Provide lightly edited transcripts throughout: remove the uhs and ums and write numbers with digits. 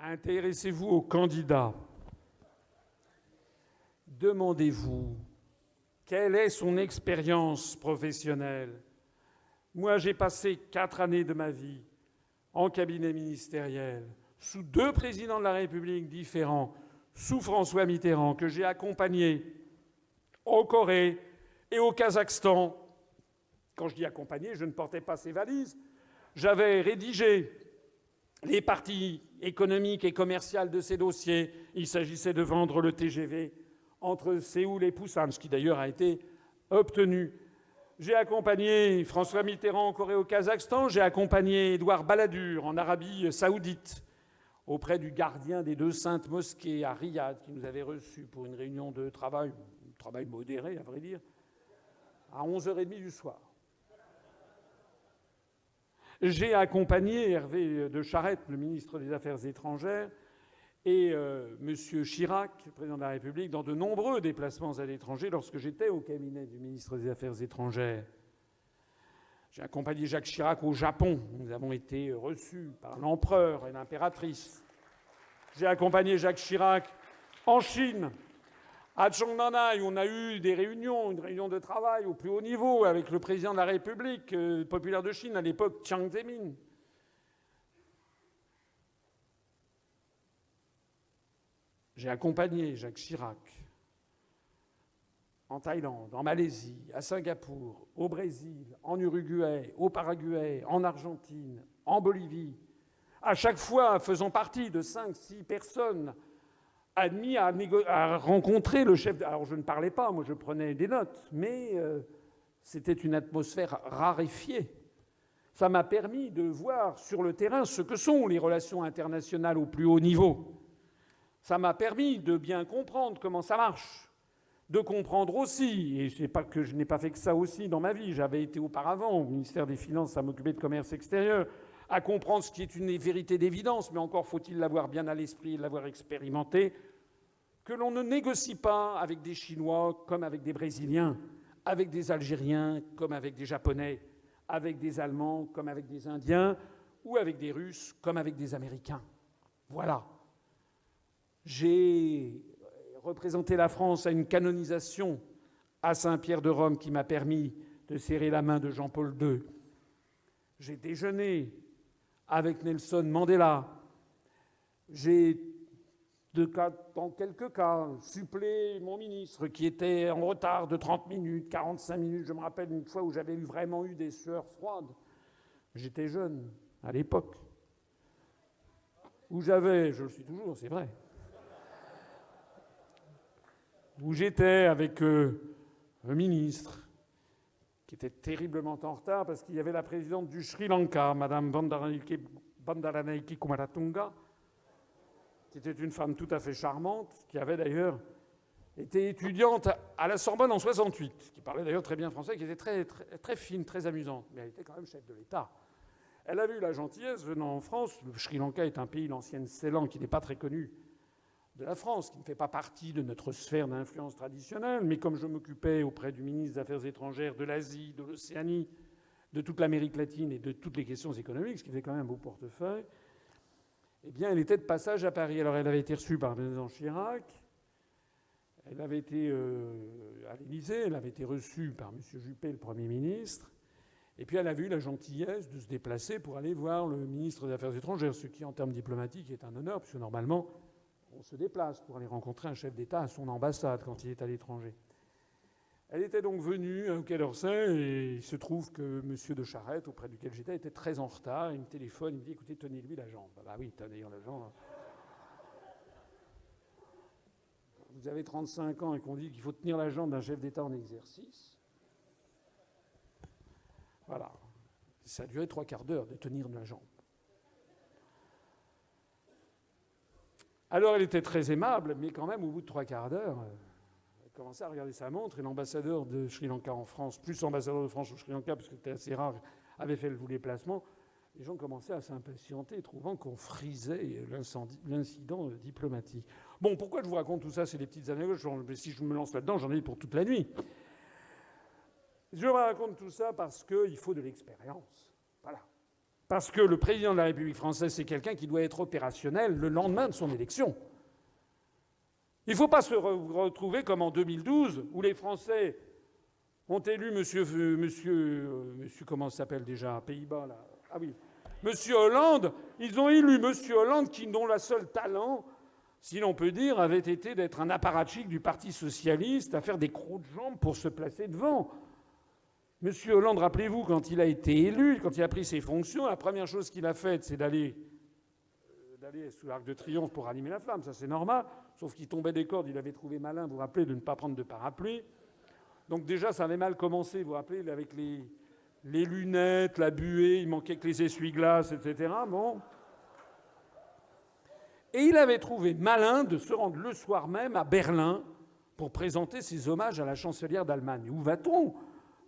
Intéressez-vous aux candidats. Demandez-vous quelle est son expérience professionnelle. Moi, j'ai passé 4 années de ma vie en cabinet ministériel, sous 2 présidents de la République différents, sous François Mitterrand, que j'ai accompagné en Corée et au Kazakhstan. Quand je dis accompagné, je ne portais pas ses valises. J'avais rédigé les parties économiques et commerciales de ces dossiers. Il s'agissait de vendre le TGV entre Séoul et Busan, ce qui d'ailleurs a été obtenu. J'ai accompagné François Mitterrand en Corée, au Kazakhstan. J'ai accompagné Édouard Balladur en Arabie saoudite, auprès du gardien des 2 saintes mosquées à Riyad, qui nous avait reçus pour une réunion de travail modéré, à vrai dire, à 11h30 du soir. J'ai accompagné Hervé de Charette, le ministre des Affaires étrangères, et M. Chirac, président de la République, dans de nombreux déplacements à l'étranger lorsque j'étais au cabinet du ministre des Affaires étrangères. J'ai accompagné Jacques Chirac au Japon. Nous avons été reçus par l'empereur et l'impératrice. J'ai accompagné Jacques Chirac en Chine, à Zhongnanhai, où on a eu des réunions, une réunion de travail au plus haut niveau avec le président de la République populaire de Chine, à l'époque Jiang Zemin. J'ai accompagné Jacques Chirac en Thaïlande, en Malaisie, à Singapour, au Brésil, en Uruguay, au Paraguay, en Argentine, en Bolivie, à chaque fois faisant partie de 5-6 personnes admis à rencontrer le chef. Alors je ne parlais pas, moi je prenais des notes, mais c'était une atmosphère raréfiée. Ça m'a permis de voir sur le terrain ce que sont les relations internationales au plus haut niveau. Ça m'a permis de bien comprendre comment ça marche, de comprendre aussi, et c'est pas que je n'ai pas fait que ça aussi dans ma vie, j'avais été auparavant au ministère des Finances à m'occuper de commerce extérieur, à comprendre ce qui est une vérité d'évidence, mais encore faut-il l'avoir bien à l'esprit et l'avoir expérimenté, que l'on ne négocie pas avec des Chinois comme avec des Brésiliens, avec des Algériens comme avec des Japonais, avec des Allemands comme avec des Indiens, ou avec des Russes comme avec des Américains. Voilà. J'ai représenté la France à une canonisation à Saint-Pierre de Rome qui m'a permis de serrer la main de Jean-Paul II. J'ai déjeuné avec Nelson Mandela. J'ai, dans quelques cas, supplé mon ministre qui était en retard de 30 minutes, 45 minutes. Je me rappelle une fois où j'avais vraiment eu des sueurs froides. J'étais jeune à l'époque. Où j'avais, je le suis toujours, c'est vrai, où j'étais avec un ministre qui était terriblement en retard parce qu'il y avait la présidente du Sri Lanka, Mme Bandaranaike Kumaratunga, qui était une femme tout à fait charmante, qui avait d'ailleurs été étudiante à la Sorbonne en 68, qui parlait d'ailleurs très bien français, qui était très, très, très fine, très amusante, mais elle était quand même chef de l'État. Elle a eu la gentillesse, venant en France, le Sri Lanka est un pays, l'ancienne Ceylan, qui n'est pas très connu de la France, qui ne fait pas partie de notre sphère d'influence traditionnelle, mais comme je m'occupais auprès du ministre des Affaires étrangères de l'Asie, de l'Océanie, de toute l'Amérique latine et de toutes les questions économiques, ce qui fait quand même un beau portefeuille, eh bien, elle était de passage à Paris. Alors, elle avait été reçue par le président Chirac, elle avait été à l'Élysée, elle avait été reçue par M. Juppé, le Premier ministre, et puis elle avait eu la gentillesse de se déplacer pour aller voir le ministre des Affaires étrangères, ce qui, en termes diplomatiques, est un honneur, puisque normalement, on se déplace pour aller rencontrer un chef d'État à son ambassade quand il est à l'étranger. Elle était donc venue au Quai d'Orsay et il se trouve que M. de Charette, auprès duquel j'étais, était très en retard. Il me téléphone, il me dit « Écoutez, tenez-lui la jambe. » Bah oui, tenez la jambe. Vous avez 35 ans et qu'on dit qu'il faut tenir la jambe d'un chef d'État en exercice. Voilà. Ça a duré 3/4 d'heure de tenir la jambe. Alors elle était très aimable, mais quand même, au bout de 3/4 d'heure, elle commençait à regarder sa montre et l'ambassadeur de Sri Lanka en France, plus l'ambassadeur de France au Sri Lanka, parce que c'était assez rare, avait fait le déplacement. Les gens commençaient à s'impatienter, trouvant qu'on frisait l'incident diplomatique. Bon, pourquoi je vous raconte tout ça? C'est des petites anecdotes. Si je me lance là-dedans, j'en ai pour toute la nuit. Je vous raconte tout ça parce qu'il faut de l'expérience. Voilà. Parce que le président de la République française, c'est quelqu'un qui doit être opérationnel le lendemain de son élection. Il ne faut pas se retrouver comme en 2012, où les Français ont élu comment ça s'appelle déjà, Pays-Bas, là. Ah oui, Monsieur Hollande. Ils ont élu Monsieur Hollande, dont le seul talent, si l'on peut dire, avait été d'être un apparatchik du Parti socialiste, à faire des crocs de jambes pour se placer devant. Monsieur Hollande, rappelez-vous, quand il a été élu, quand il a pris ses fonctions, la première chose qu'il a faite, c'est d'aller sous l'Arc de Triomphe pour rallumer la flamme. Ça, c'est normal. Sauf qu'il tombait des cordes. Il avait trouvé malin, vous vous rappelez, de ne pas prendre de parapluie. Donc déjà, ça avait mal commencé, vous vous rappelez, avec les lunettes, la buée, il manquait que les essuie-glaces, etc. Bon. Et il avait trouvé malin de se rendre le soir même à Berlin pour présenter ses hommages à la chancelière d'Allemagne. Où va-t-on ?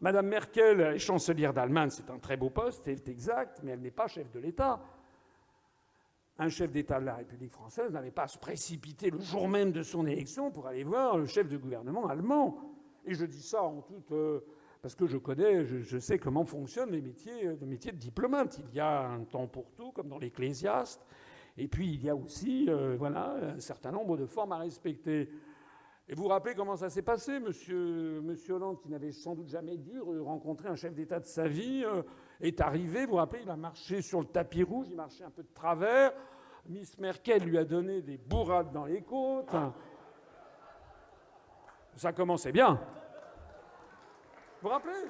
Madame Merkel est chancelière d'Allemagne, c'est un très beau poste, c'est exact, mais elle n'est pas chef de l'État. Un chef d'État de la République française n'avait pas à se précipiter le jour même de son élection pour aller voir le chef de gouvernement allemand. Et je dis ça en toute... parce que je sais comment fonctionnent les métiers de diplomate. Il y a un temps pour tout, comme dans l'Ecclésiaste. Et puis, il y a aussi un certain nombre de formes à respecter. Et vous vous rappelez comment ça s'est passé, monsieur Hollande, qui n'avait sans doute jamais dû rencontrer un chef d'État de sa vie, est arrivé, vous vous rappelez, il a marché sur le tapis rouge, il marchait un peu de travers. Miss Merkel lui a donné des bourrades dans les côtes. Ça commençait bien. Vous vous rappelez ?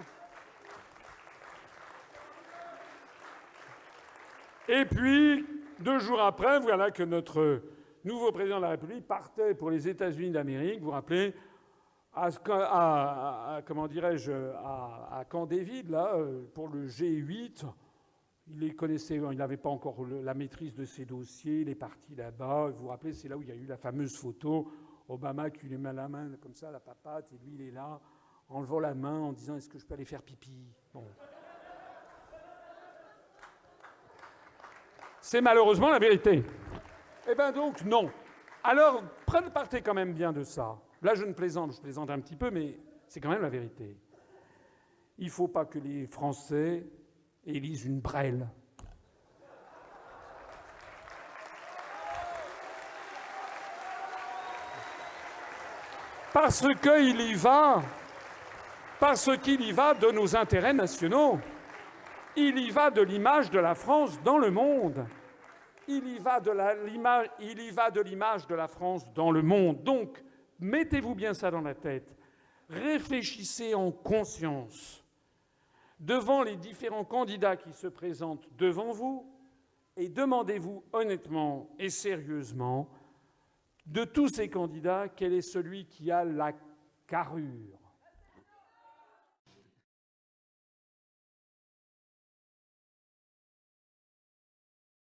Et puis, 2 jours après, voilà que notre nouveau président de la République partait pour les États-Unis d'Amérique, vous vous rappelez, comment dirais-je, à Camp David, là, pour le G8. Il les connaissait, il n'avait pas encore la maîtrise de ses dossiers, il est parti là-bas. Vous vous rappelez, c'est là où il y a eu la fameuse photo, Obama qui lui met la main comme ça, la papate, et lui, il est là, en levant la main, en disant « Est-ce que je peux aller faire pipi ?» Bon. C'est malheureusement la vérité. Eh bien donc, non. Alors, partez quand même bien de ça. Là, je plaisante un petit peu, mais c'est quand même la vérité. Il ne faut pas que les Français élisent une brêle. Parce qu'il y va de nos intérêts nationaux. Il y va de l'image de la France dans le monde. Il y va de l'image de la France dans le monde. Donc, mettez-vous bien ça dans la tête. Réfléchissez en conscience devant les différents candidats qui se présentent devant vous et demandez-vous honnêtement et sérieusement, de tous ces candidats, quel est celui qui a la carrure,